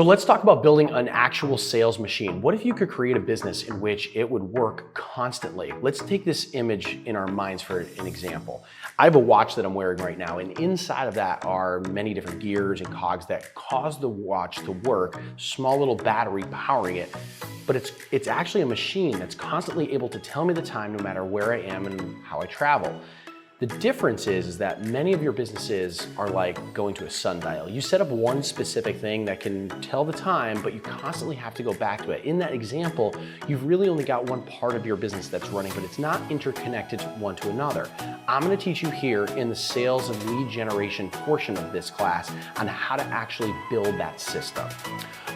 So let's talk about building an actual sales machine. What if you could create a business in which it would work constantly? Let's take this image in our minds for an example. I have a watch that I'm wearing right now, and inside of that are many different gears and cogs that cause the watch to work, small little battery powering it, but it's actually a machine that's constantly able to tell me the time no matter where I am and how I travel. The difference is that many of your businesses are like going to a sundial. You set up one specific thing that can tell the time, but you constantly have to go back to it. In that example, you've really only got one part of your business that's running, but it's not interconnected one to another. I'm gonna teach you here in the sales and lead generation portion of this class on how to actually build that system.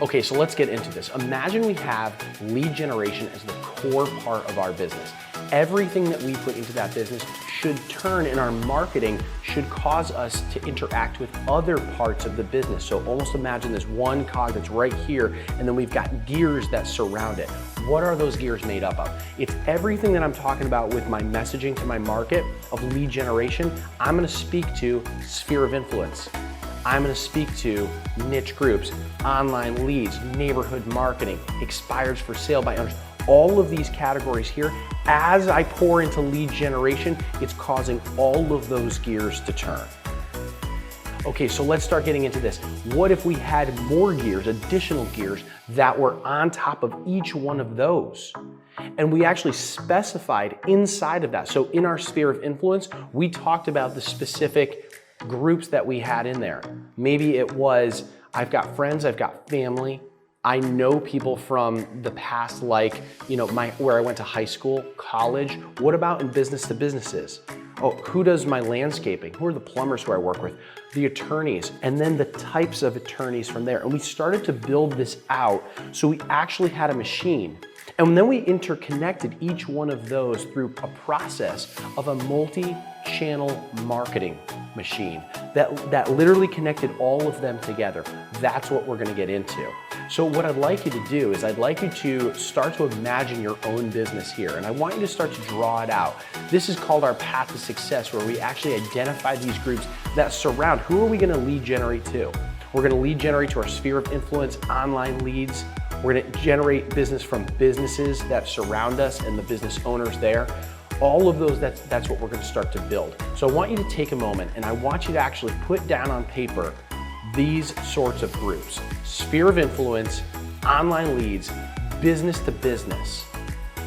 Okay, so let's get into this. Imagine we have lead generation as the core part of our business. Everything that we put into that business should turn in our marketing, should cause us to interact with other parts of the business. So almost imagine this one cog that's right here, and then we've got gears that surround it. What are those gears made up of? It's everything that I'm talking about with my messaging to my market of lead generation. I'm gonna speak to sphere of influence. I'm gonna speak to niche groups, online leads, neighborhood marketing, expires for sale by owners. All of these categories here, as I pour into lead generation, it's causing all of those gears to turn. Okay, so let's start getting into this. What if we had more gears, additional gears, that were on top of each one of those? And we actually specified inside of that. So in our sphere of influence, we talked about the specific groups that we had in there. Maybe it was, I've got friends, I've got family, I know people from the past, like, where I went to high school, college. What about in business to businesses? Oh, who does my landscaping? Who are the plumbers who I work with? The attorneys, and then the types of attorneys from there. And we started to build this out, so we actually had a machine. And then we interconnected each one of those through a process of a multi-channel marketing machine that literally connected all of them together. That's what we're gonna get into. So what I'd like you to do is I'd like you to start to imagine your own business here, and I want you to start to draw it out. This is called our path to success, where we actually identify these groups that surround. Who are we gonna lead generate to? We're gonna lead generate to our sphere of influence, online leads. We're gonna generate business from businesses that surround us and the business owners there. All of those, that's what we're gonna start to build. So I want you to take a moment and I want you to actually put down on paper these sorts of groups: sphere of influence, online leads, business to business,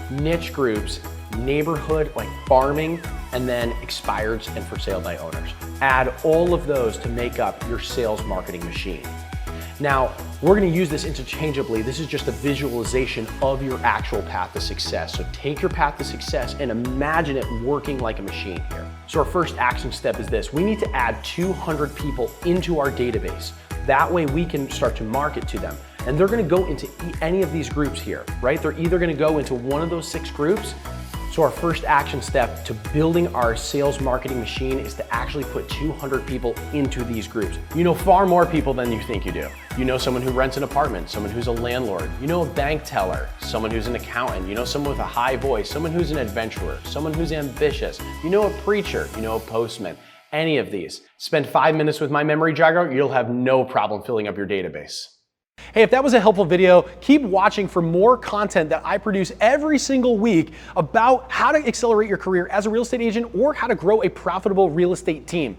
niche groups, neighborhood like farming, and then expireds and for sale by owners. Add all of those to make up your sales marketing machine. Now, we're gonna use this interchangeably. This is just a visualization of your actual path to success. So take your path to success and imagine it working like a machine here. So our first action step is this. We need to add 200 people into our database. That way we can start to market to them. And they're gonna go into any of these groups here, right? They're either gonna go into one of those 6 groups. So our first action step to building our sales marketing machine is to actually put 200 people into these groups. You know far more people than you think you do. You know someone who rents an apartment, someone who's a landlord, you know a bank teller, someone who's an accountant, you know someone with a high voice, someone who's an adventurer, someone who's ambitious, you know a preacher, you know a postman, any of these. Spend 5 minutes with my memory jogger, you'll have no problem filling up your database. Hey, if that was a helpful video, keep watching for more content that I produce every single week about how to accelerate your career as a real estate agent or how to grow a profitable real estate team.